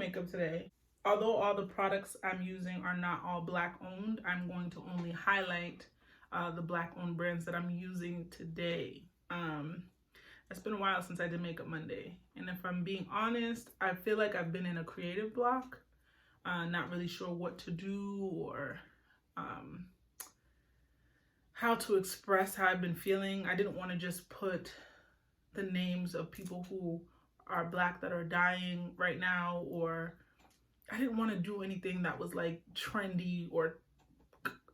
makeup today. Although all the products I'm using are not all Black owned, I'm going to only highlight the Black owned brands that I'm using today. It's been a while since I did Makeup Monday, and if I'm being honest, I feel like I've been in a creative block, not really sure what to do or how to express how I've been feeling. I didn't want to just put the names of people who are Black that are dying right now, or I didn't want to do anything that was like trendy or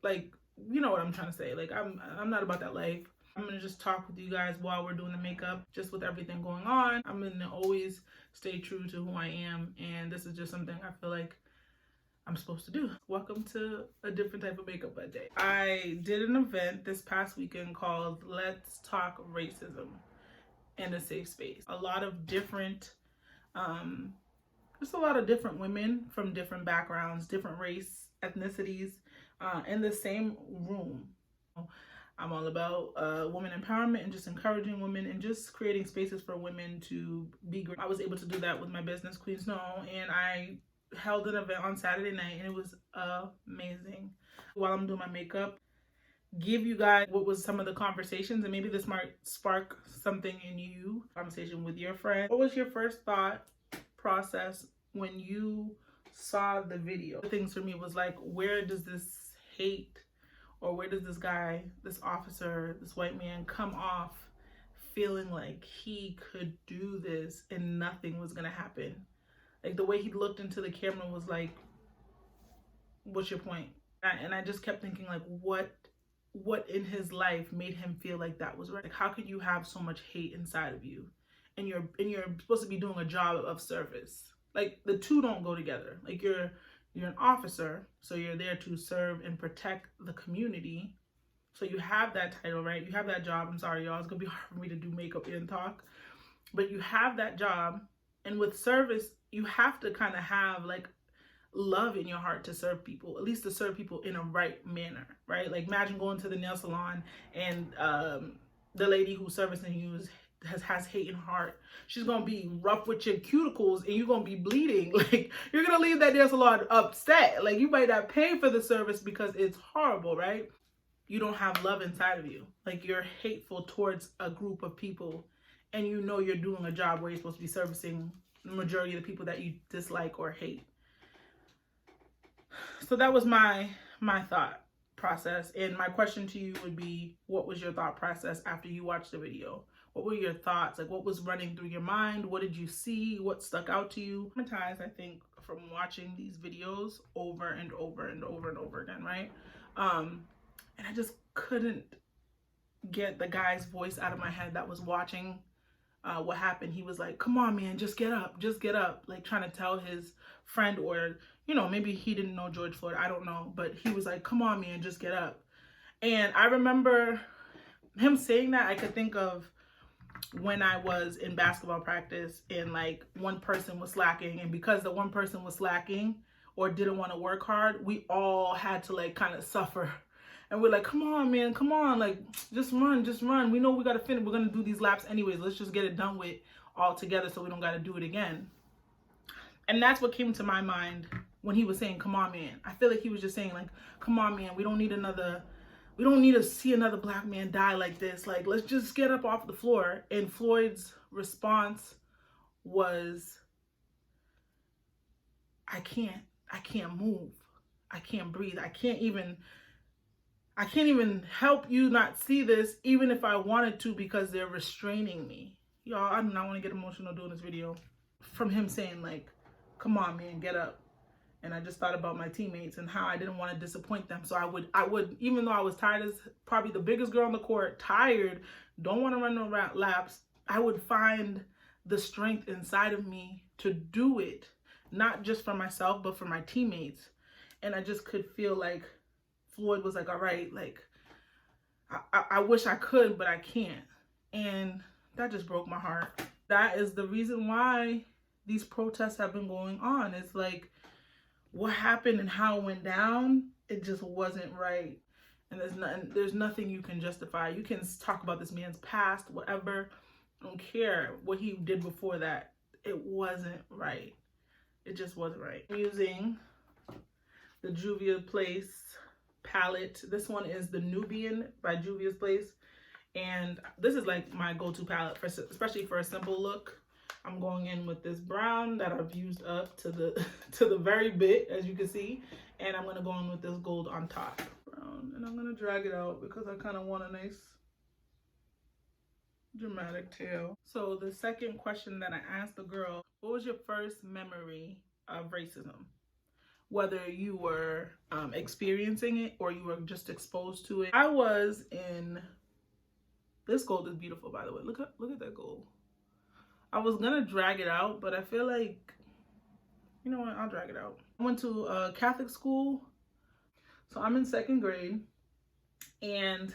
like, you know what I'm trying to say. Like I'm not about that life. I'm gonna just talk with you guys while we're doing the makeup, just with everything going on. I'm gonna always stay true to who I am, and this is just something I feel like I'm supposed to do. Welcome to a different type of makeup day. I did an event this past weekend called Let's Talk Racism in a Safe Space. A lot of different, just a lot of different women from different backgrounds, different race, ethnicities, in the same room. I'm all about women empowerment and just encouraging women and just creating spaces for women to be great. I was able to do that with my business, Queen Snow, and I held an event on Saturday night, and it was amazing. While I'm doing my makeup, give you guys what was some of the conversations, and maybe this might spark something in you. Conversation with your friend. What was your first thought process when you saw the video? Things for me was like, where does this hate, or where does this guy, this officer, this white man come off feeling like he could do this and nothing was gonna happen? Like the way he looked into the camera was like, what's your point? And I just kept thinking, like, what in his life made him feel like that was right? Like, how could you have so much hate inside of you, and you're supposed to be doing a job of service? Like, the two don't go together. Like, you're an officer, so you're there to serve and protect the community. So you have that title, right? You have that job. I'm sorry, y'all. It's gonna be hard for me to do makeup and talk, but you have that job, and with service, you have to kind of have like love in your heart to serve people, at least to serve people in a right manner, right? Like, imagine going to the nail salon and the lady who's servicing you has hate in her heart. She's gonna be rough with your cuticles and you're gonna be bleeding. Like, you're gonna leave that nail salon upset. Like, you might not pay for the service because it's horrible, right? You don't have love inside of you. Like, you're hateful towards a group of people, and you know you're doing a job where you're supposed to be servicing the majority of the people that you dislike or hate. So that was my thought process, and my question to you would be, what was your thought process after you watched the video? What were your thoughts? Like, what was running through your mind? What did you see? What stuck out to you? I'm traumatized, I think, from watching these videos over and over and over and over again, right? And I just couldn't get the guy's voice out of my head that was watching what happened. He was like, come on, man, just get up, like trying to tell his friend, or, you know, maybe he didn't know George Floyd, I don't know, but he was like, come on, man, just get up. And I remember him saying that. I could think of when I was in basketball practice and like one person was slacking, and because the one person was slacking or didn't want to work hard, we all had to like kind of suffer. And we're like, come on, man, come on, like, just run. We know we got to finish. We're going to do these laps anyways. Let's just get it done with all together so we don't got to do it again. And that's what came to my mind when he was saying, come on, man. I feel like he was just saying, like, come on, man, we don't need to see another Black man die like this. Like, let's just get up off the floor. And Floyd's response was, I can't move. I can't breathe. I can't even help you not see this, even if I wanted to, because they're restraining me. Y'all, I do not want to get emotional doing this video. From him saying, like, come on, man, get up. And I just thought about my teammates and how I didn't want to disappoint them. So I would, even though I was tired as probably the biggest girl on the court, tired, don't want to run no laps, I would find the strength inside of me to do it, not just for myself, but for my teammates. And I just could feel like Floyd was like, all right, like, I wish I could, but I can't. And that just broke my heart. That is the reason why these protests have been going on. It's like, what happened and how it went down, it just wasn't right. And there's nothing you can justify. You can talk about this man's past, whatever. I don't care what he did before that. It wasn't right. It just wasn't right. I'm using the Juvia's Place palette. This one is the Nubian by Juvia's Place. And this is like my go-to palette, for, especially for a simple look. I'm going in with this brown that I've used up to the to the very bit, as you can see. And I'm going to go in with this gold on top. Brown, and I'm going to drag it out because I kind of want a nice dramatic tail. So the second question that I asked the girl, what was your first memory of racism? Whether you were experiencing it or you were just exposed to it. I was in, this gold is beautiful, by the way. Look at that gold. I was gonna drag it out, but I feel like, you know what, I'll drag it out. I went to a Catholic school, so I'm in 2nd grade, and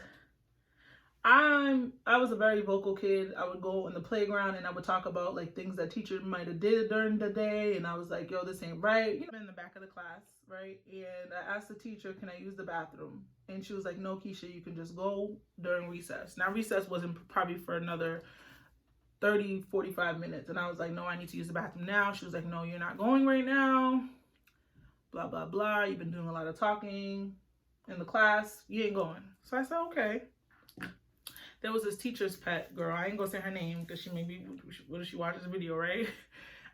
I was a very vocal kid. I would go in the playground and I would talk about like things that teacher might have did during the day, and I was like, yo, this ain't right. You know, I'm in the back of the class, right? And I asked the teacher, can I use the bathroom? And she was like, no, Keisha, you can just go during recess. Now recess wasn't probably for another 30-45 minutes, and I was like, no, I need to use the bathroom now. She was like, no, you're not going right now, blah blah blah, you've been doing a lot of talking in the class, you ain't going. So I said, okay. There was this teacher's pet girl. I ain't gonna say her name because she maybe, what if she watches the video, right?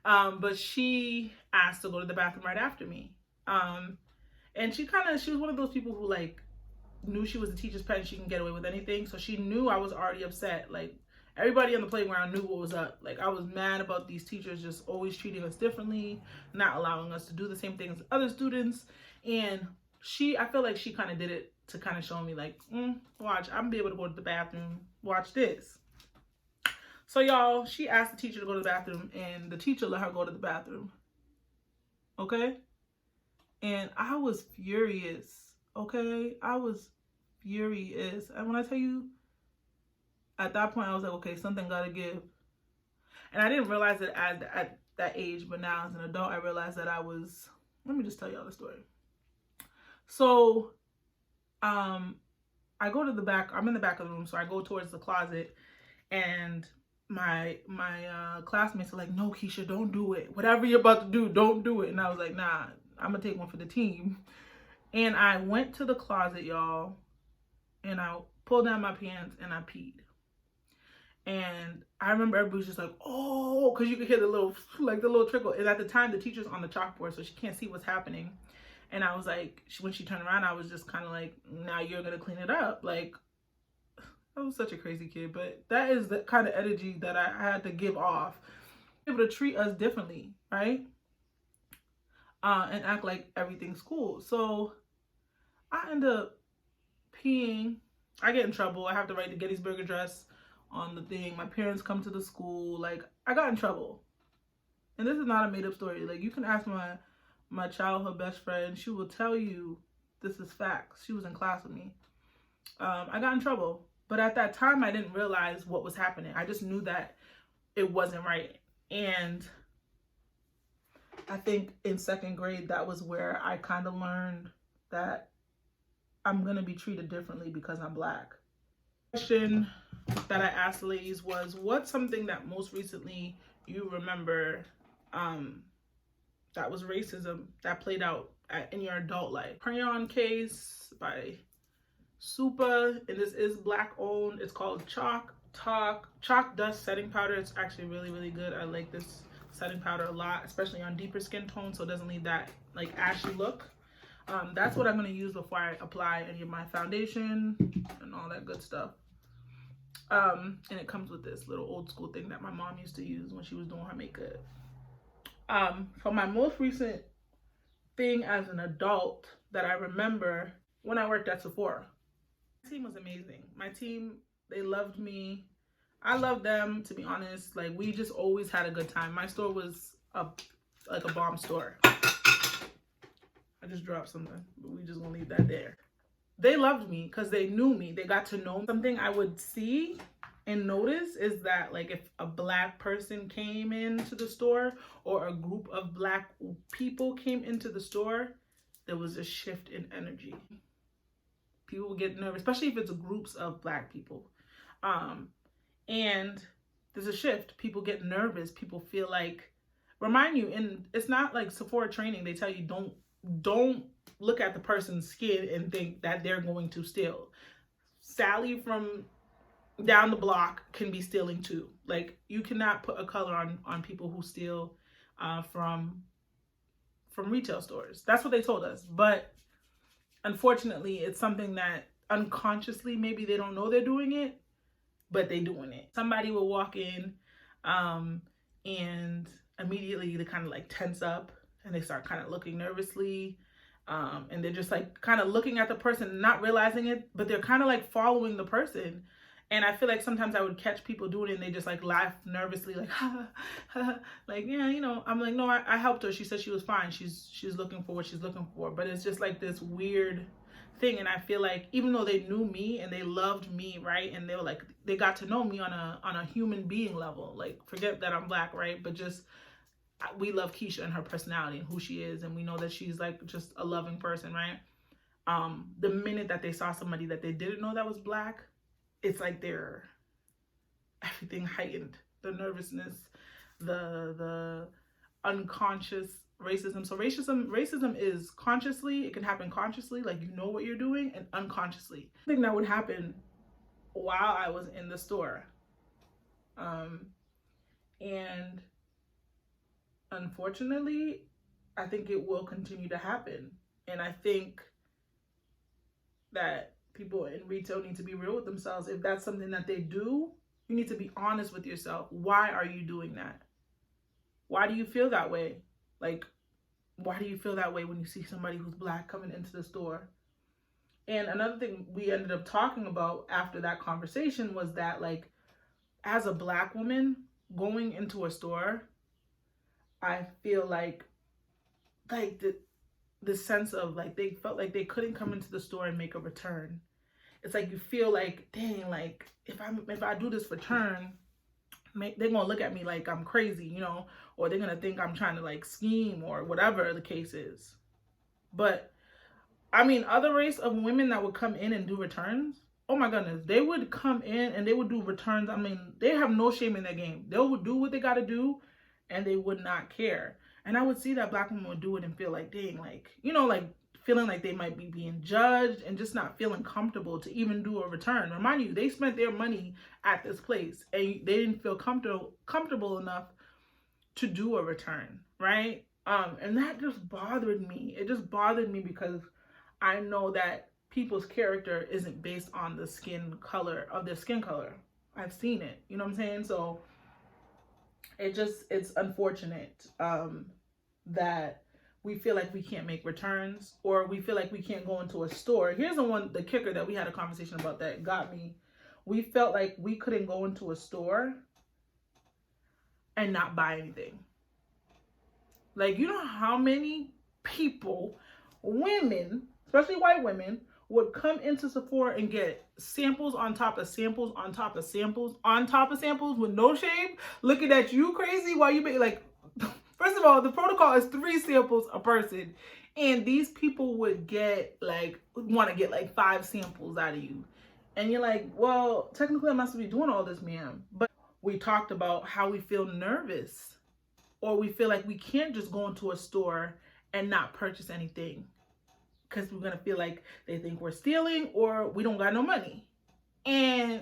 But she asked to go to the bathroom right after me. And she was one of those people who like knew she was a teacher's pet and she can get away with anything. So she knew I was already upset. Like everybody on the playground knew what was up. Like I was mad about these teachers just always treating us differently, not allowing us to do the same thing as other students. And I feel like she kind of did it to kind of show me like, watch, I'm gonna be able to go to the bathroom, watch this. So y'all, she asked the teacher to go to the bathroom and the teacher let her go to the bathroom. Okay? And I was furious. Okay? I was furious. And when I tell you, at that point I was like, okay, something gotta give. And I didn't realize it at that age, but now as an adult I realized that let me just tell y'all the story. So I go to the back, I'm in the back of the room, so I go towards the closet, and my classmates are like, no, Keisha, don't do it. Whatever you're about to do, don't do it. And I was like, nah, I'm gonna take one for the team. And I went to the closet, y'all, and I pulled down my pants and I peed. And I remember everybody was just like, oh, because you could hear the little trickle. And at the time, the teacher's on the chalkboard, so she can't see what's happening. And I was like, when she turned around, I was just kind of like, now you're going to clean it up. Like, I was such a crazy kid. But that is the kind of energy that I had to give off. Able to treat us differently, right? And act like everything's cool. So I end up peeing. I get in trouble. I have to write the Gettysburg Address on the thing. My parents come to the school. Like, I got in trouble. And this is not a made-up story. Like, you can ask my childhood best friend, she will tell you this is facts. She was in class with me. I got in trouble, but at that time I didn't realize what was happening. I just knew that it wasn't right. And I think in 2nd grade, that was where I kind of learned that I'm gonna be treated differently because I'm Black. The question that I asked the ladies was, what's something that most recently you remember that was racism that played out in your adult life? Crayon case by Supa, and this is Black owned. It's called Chalk Dust Setting Powder. It's actually really, really good. I like this setting powder a lot, especially on deeper skin tones, so it doesn't leave that like ashy look. That's what I'm going to use before I apply any of my foundation and all that good stuff. And it comes with this little old school thing that my mom used to use when she was doing her makeup. For my most recent thing as an adult that I remember, when I worked at Sephora. My team was amazing. My team, they loved me. I loved them, to be honest. Like, we just always had a good time. My store was like a bomb store. I just dropped something, but we just gonna leave that there. They loved me because they knew me. They got to know me. Something I would see and notice is that, like, if a Black person came into the store or a group of Black people came into the store, there was a shift in energy. People would get nervous, especially if it's groups of Black people. And there's a shift. People get nervous. People feel like Remind you, and it's not like Sephora training. They tell you don't look at the person's skin and think that they're going to steal. Sally from down the block can be stealing too. Like, you cannot put a color on people who steal from retail stores. That's what they told us. But unfortunately, it's something that unconsciously maybe they don't know they're doing it, but they doing it. Somebody will walk in and immediately they kind of like tense up and they start kind of looking nervously. And they're just like kind of looking at the person, not realizing it, but they're kind of like following the person. And I feel like sometimes I would catch people doing it and they just like laugh nervously, like, ha, ha, like, yeah, you know. I'm like, no, I helped her. She said she was fine. She's looking for what she's looking for. But it's just like this weird thing. And I feel like even though they knew me and they loved me, right, and they were like, they got to know me on a human being level, like, forget that I'm black, right, but just we love Keisha and her personality and who she is, and we know that she's like just a loving person, right? The minute that they saw somebody that they didn't know that was black, it's like they're everything heightened, the nervousness, the unconscious racism. So racism is consciously, it can happen consciously, like you know what you're doing, and unconsciously. I think that would happen while I was in the store. And unfortunately, I think it will continue to happen. And I think that people in retail need to be real with themselves. If that's something that they do, you need to be honest with yourself. Why are you doing that? Why do you feel that way? Like, why do you feel that way when you see somebody who's black coming into the store? And another thing we ended up talking about after that conversation was that, like, as a black woman going into a store, I feel like the sense of like they felt like they couldn't come into the store and make a return. It's like you feel like, dang, like if I do this return, they're gonna look at me like I'm crazy, you know, or they're gonna think I'm trying to like scheme or whatever the case is. But I mean, other race of women that would come in and do returns, oh my goodness, they would come in and they would do returns. I mean, they have no shame in their game. They would do what they gotta do and they would not care. And I would see that black women would do it and feel like, dang, like, you know, like feeling like they might be being judged and just not feeling comfortable to even do a return. Remind you, they spent their money at this place and they didn't feel comfortable enough to do a return, right? And that just bothered me. It just bothered me because I know that people's character isn't based on the skin color of their skin color. I've seen it, you know what I'm saying? So it's unfortunate that we feel like we can't make returns, or we feel like we can't go into a store. Here's the kicker that we had a conversation about that got me. We felt like we couldn't go into a store and not buy anything. Like, you know how many people, women, especially white women, would come into Sephora and get samples on top of samples on top of samples on top of samples with no shame, looking at you crazy while you make, like, first of all, the protocol is 3 samples a person. And these people would want to get like 5 samples out of you. And you're like, well, technically I'm not supposed to be doing all this, ma'am. But we talked about how we feel nervous, or we feel like we can't just go into a store and not purchase anything because we're going to feel like they think we're stealing or we don't got no money. And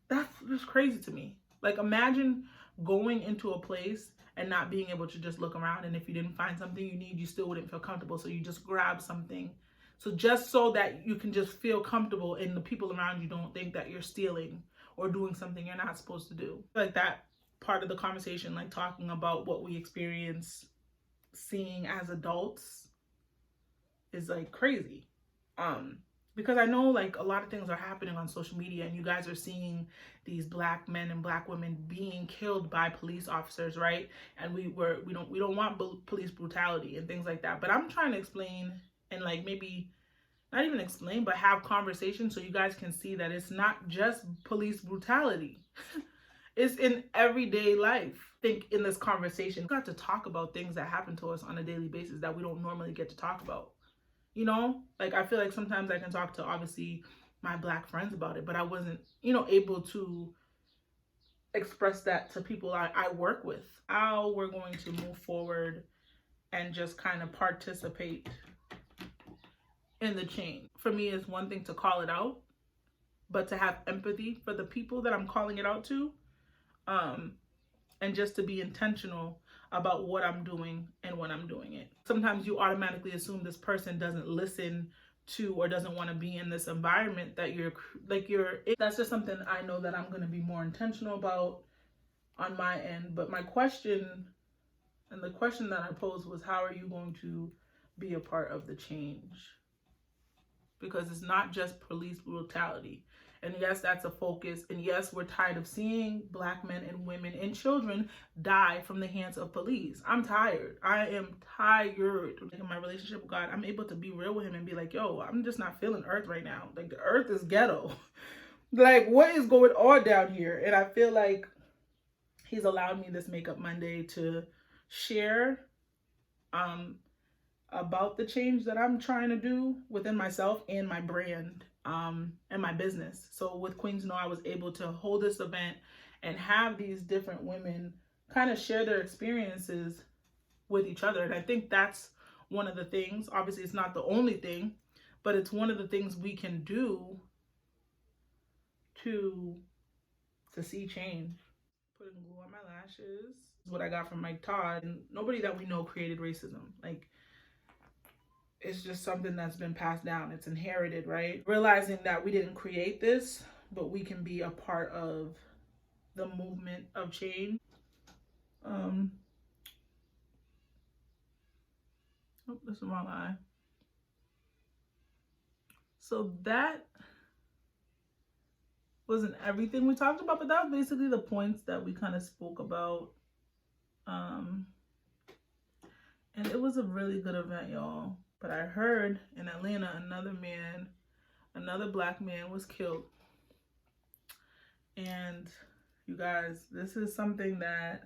that's just crazy to me. Like, imagine going into a place and not being able to just look around, and if you didn't find something you need, you still wouldn't feel comfortable, so you just grab something. So just so that you can just feel comfortable and the people around you don't think that you're stealing or doing something you're not supposed to do. Like, that part of the conversation, like talking about what we experience seeing as adults, is like crazy. Because I know like a lot of things are happening on social media, and you guys are seeing these black men and black women being killed by police officers, right? And we don't want police brutality and things like that. But I'm trying to explain, and like maybe not even explain, but have conversations so you guys can see that it's not just police brutality. It's in everyday life. I think in this conversation, we got to talk about things that happen to us on a daily basis that we don't normally get to talk about. You know, like I feel like sometimes I can talk to obviously my black friends about it, but I wasn't, able to express that to people I work with, how we're going to move forward and just kind of participate in the change. For me, it's one thing to call it out, but to have empathy for the people that I'm calling it out to, and just to be intentional about what I'm doing and when I'm doing it. Sometimes you automatically assume this person doesn't listen to or doesn't want to be in this environment that you're that's just something I know that I'm going to be more intentional about on my end. But my question, and the question that I posed, was how are you going to be a part of the change? Because it's not just police brutality. And yes, that's a focus. And yes, we're tired of seeing Black men and women and children die from the hands of police. I'm tired. I am tired. In my relationship with God, I'm able to be real with him and be like, yo, I'm just not feeling earth right now. Like, the earth is ghetto. Like, what is going on down here? And I feel like he's allowed me this Makeup Monday to share about the change that I'm trying to do within myself and my brand, and my business. So with Queens Know, I was able to hold this event and have these different women kind of share their experiences with each other. And I think that's one of the things, obviously it's not the only thing, but it's one of the things we can do to see change. Putting glue on my lashes is what I got from Mike Todd. And nobody that we know created racism. Like, it's just something that's been passed down. It's inherited, right? Realizing that we didn't create this, but we can be a part of the movement of change. Oh, this is the wrong eye. So that wasn't everything we talked about, but that was basically the points that we kind of spoke about. And it was a really good event, y'all. But I heard in Atlanta, another Black man was killed. And you guys, this is something that,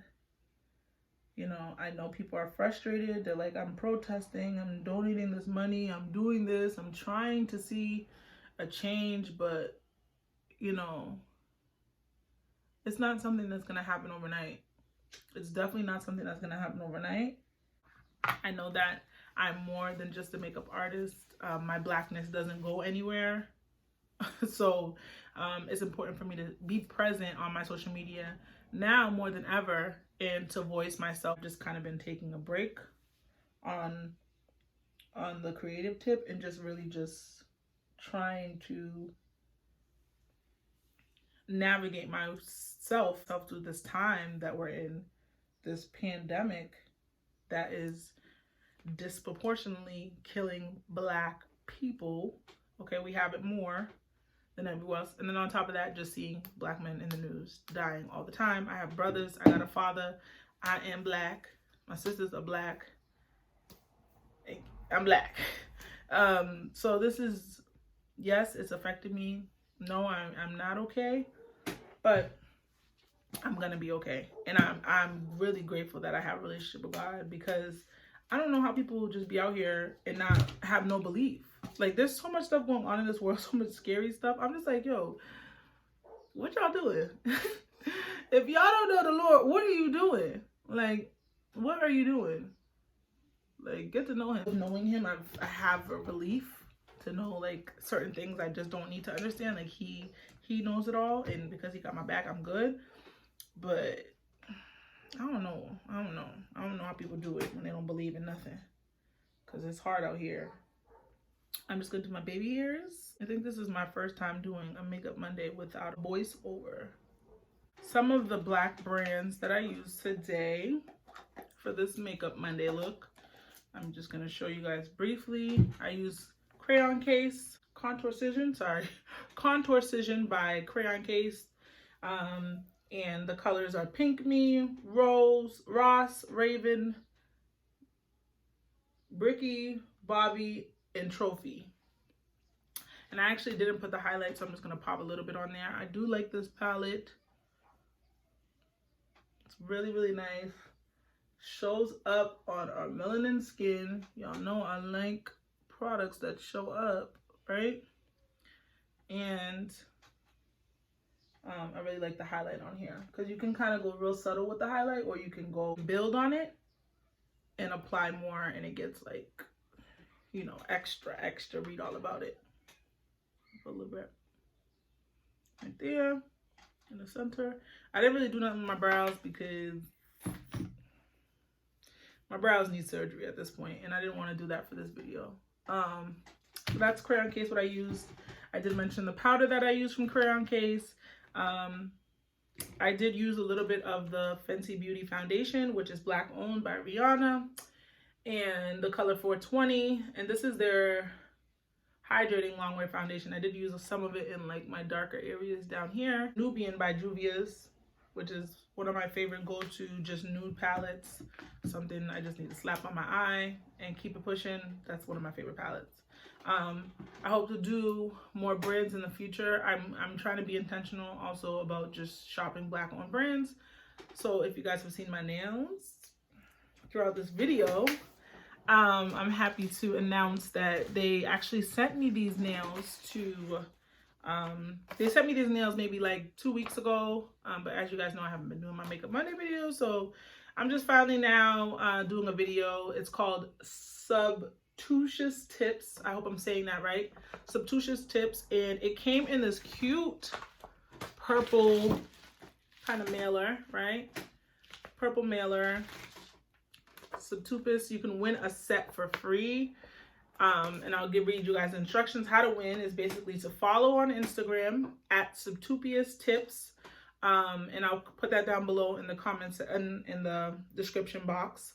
you know, I know people are frustrated. They're like, I'm protesting, I'm donating this money, I'm doing this, I'm trying to see a change, but, you know, it's not something that's going to happen overnight. It's definitely not something that's going to happen overnight. I know that I'm more than just a makeup artist. My Blackness doesn't go anywhere. So it's important for me to be present on my social media now more than ever, and to voice myself. Just kind of been taking a break on the creative tip and just really just trying to navigate myself through this time that we're in, this pandemic that is disproportionately killing Black people. Okay, we have it more than everywhere else. And then on top of that, just seeing Black men in the news dying all the time. I have brothers, I got a father, I am Black, my sisters are Black, I'm Black. So this is, yes, it's affected me. No, I'm not okay, but I'm gonna be okay. And I'm really grateful that I have a relationship with God, because I don't know how people just be out here and not have no belief. Like, there's so much stuff going on in this world, so much scary stuff. I'm just like, yo, what y'all doing? If y'all don't know the Lord, what are you doing? Like, what are you doing? Like, get to know him. Knowing him, I have a belief to know, like, certain things I just don't need to understand. Like, he knows it all, and because he got my back, I'm good. But I don't know how people do it when they don't believe in nothing, because it's hard out here. I'm just gonna do my baby hairs. I think this is my first time doing a Makeup Monday without a voiceover. Some of the Black brands that I use today for this Makeup Monday look, I'm just gonna show you guys briefly. I use Contour Cision by Crayon Case. And the colors are Pink Me, Rose, Ross, Raven, Bricky, Bobby, and Trophy. And I actually didn't put the highlights, so I'm just going to pop a little bit on there. I do like this palette. It's really, really nice. Shows up on our melanin skin. Y'all know I like products that show up, right? And I really like the highlight on here because you can kind of go real subtle with the highlight, or you can go build on it and apply more, and it gets like, you know, extra. Read all about it. A little bit right there in the center. I didn't really do nothing with my brows because my brows need surgery at this point, and I didn't want to do that for this video. So that's Crayon Case, what I used. I did mention the powder that I used from Crayon Case. I did use a little bit of the Fenty Beauty foundation, which is black owned by Rihanna, and the color 420. And this is their hydrating long wear foundation. I did use some of it in like my darker areas down here. Nubian by Juvia's, which is one of my favorite go-to just nude palettes. Something I just need to slap on my eye and keep it pushing. That's one of my favorite palettes. I hope to do more brands in the future. I'm trying to be intentional also about just shopping black owned brands. So if you guys have seen my nails throughout this video, I'm happy to announce that they actually sent me these nails to they sent me these nails maybe like 2 weeks ago, but as you guys know, I haven't been doing my Makeup Monday videos, so I'm just finally now doing a video. It's called Subtutious Tips. I hope I'm saying that right. Subtutious Tips, and it came in this cute purple kind of mailer, right? Purple mailer. Subtutious, you can win a set for free. And I'll read you guys instructions. How to win is basically to follow on Instagram at Subtutious Tips. And I'll put that down below in the comments and in the description box.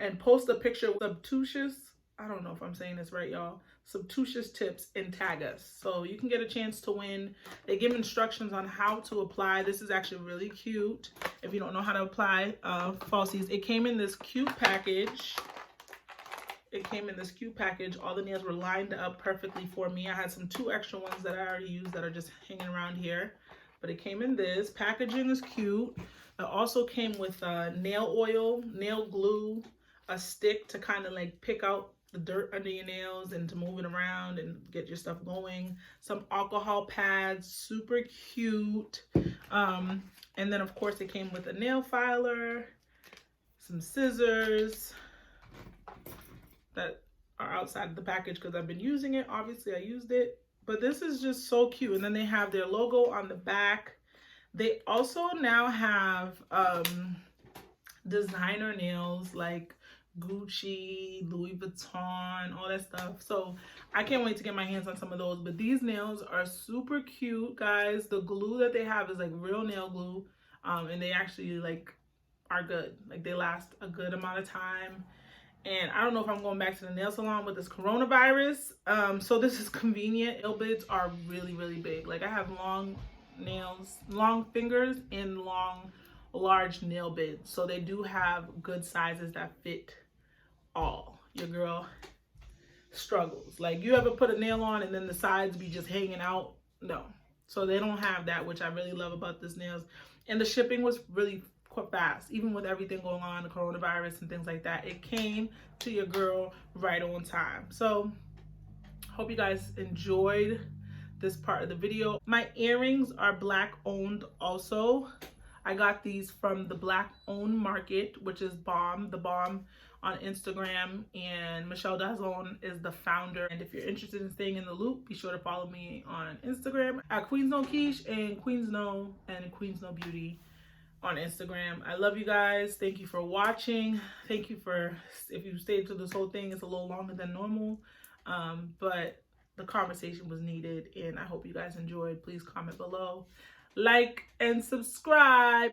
And post a picture with Subtutious, I don't know if I'm saying this right, y'all. Subtutious Tips and tag us. So you can get a chance to win. They give instructions on how to apply. This is actually really cute. If you don't know how to apply falsies, it came in this cute package. All the nails were lined up perfectly for me. I had some 2 extra ones that I already used that are just hanging around here. But it came in this. Packaging is cute. It also came with nail oil, nail glue, a stick to kind of like pick out the dirt under your nails and to move it around and get your stuff going. Some alcohol pads, super cute. And then of course it came with a nail filer, some scissors that are outside of the package because I've been using it. Obviously I used it, but this is just so cute. And then they have their logo on the back. They also now have designer nails like Gucci, Louis Vuitton, all that stuff. So I can't wait to get my hands on some of those. But these nails are super cute, guys. The glue that they have is like real nail glue, and they actually like are good. Like they last a good amount of time. And I don't know if I'm going back to the nail salon with this coronavirus. So this is convenient. Nail beds are really, really big. Like I have long nails, long fingers, and large nail beds. So they do have good sizes that fit all. Your girl struggles. Like you ever put a nail on and then the sides be just hanging out? No. So they don't have that, which I really love about this nails. And the shipping was really quite fast, even with everything going on, the coronavirus and things like that. It came to your girl right on time. So hope you guys enjoyed this part of the video. My earrings are black owned also. I got these from the Black Owned Market, which is BOM, theBOM on Instagram, and Michelle Dazone is the founder. And if you're interested in staying in the loop, be sure to follow me on Instagram at Queens No Quiche and Queens No Beauty on Instagram. I love you guys. Thank you for watching. Thank you for, if you stayed through this whole thing, it's a little longer than normal, but the conversation was needed, and I hope you guys enjoyed. Please comment below, like, and subscribe.